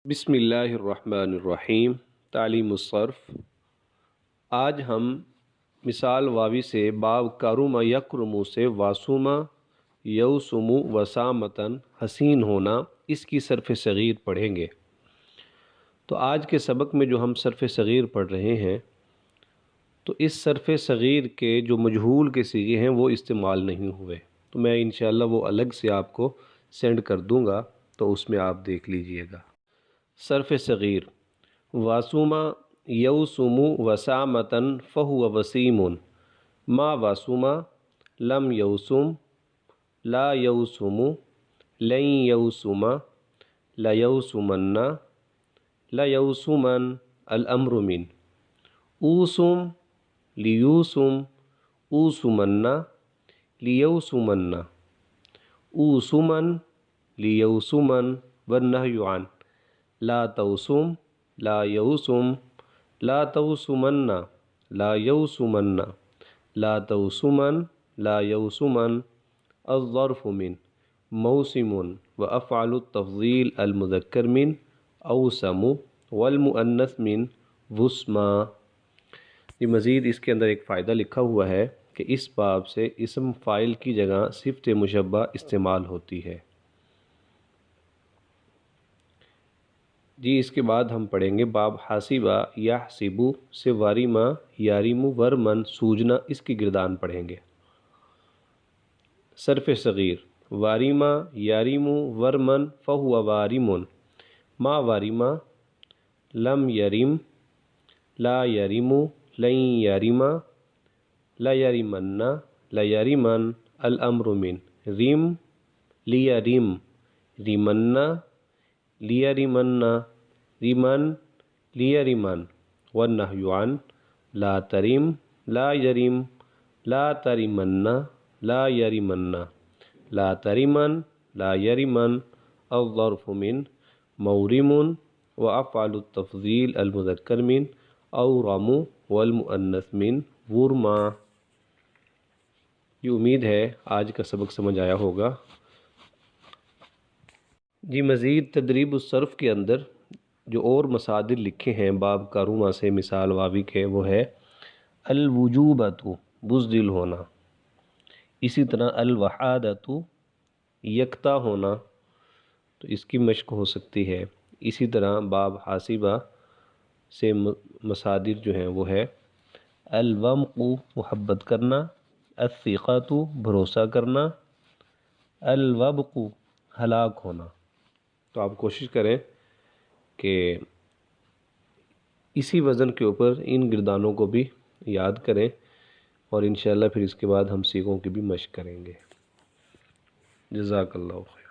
بسم اللہ الرحمن الرحیم۔ تعلیم الصرف۔ آج ہم مثال واوی سے باب کرم یکرم سے واسوما یوسم وسامتن حسین ہونا، اس کی صرف صغیر پڑھیں گے۔ تو آج کے سبق میں جو ہم صرف صغیر پڑھ رہے ہیں، تو اس صرف صغیر کے جو مجہول کے صیغے ہیں وہ استعمال نہیں ہوئے، تو میں انشاءاللہ وہ الگ سے آپ کو سینڈ کر دوں گا، تو اس میں آپ دیکھ لیجئے گا۔ صرف صغیر: واسوما یوسم وسامتن فہو وسیم، ما واسوما لم یوسم لا یوسم لن یوسم لیوسمن لیوسمن الامر من، اوسم لیوسم اوسمن لیوسمن اوسمن لیوسمن والنہی عن، لا توسم لا یوسم لا توسمن لا یوسمن لا توسمن لا یوسمن الظرف من، موسم وافعل التفضیل المذکر من اوسم والمؤنث من وسما۔ یہ مزید اس کے اندر ایک فائدہ لکھا ہوا ہے کہ اس باب سے اسم فاعل کی جگہ صفت مشبہ استعمال ہوتی ہے۔ جی اس کے بعد ہم پڑھیں گے باب حاسبہ یحسبو سے واریما یاریمو ورمن سوجنا، اس کی گردان پڑھیں گے۔ صرف صغیر: واریما یاریمو ورمن فہو وارمن، ما واریما لم یرم لا یرمو لن یرما لیرمن لیرمن الامر من، رم لیرم رمن لیرمن رمن لیرمن والنہی عن، لا ترم لا یرم لا ترمن لا یرمن لا ترمن لا یرمن الظرف من، مورم وافعل التفضیل المذکر من اورم والمؤنث من ورما۔ یہ امید ہے آج کا سبق سمجھ آیا ہوگا۔ جی مزید تدریب الصرف کے اندر جو اور مصادر لکھے ہیں باب کاروما سے مثال واوی کے، وہ ہے الوجوبۃ بزدل ہونا، اسی طرح الوحادۃ یکتا ہونا، تو اس کی مشق ہو سکتی ہے۔ اسی طرح باب حاسبہ سے مصادر جو ہیں وہ ہے الومق محبت کرنا، الثقۃ بھروسہ کرنا، الوبق ہلاک ہونا۔ تو آپ کوشش کریں کہ اسی وزن کے اوپر ان گردانوں کو بھی یاد کریں، اور انشاءاللہ پھر اس کے بعد ہم صیغوں کی بھی مشق کریں گے۔ جزاک اللہ خیر۔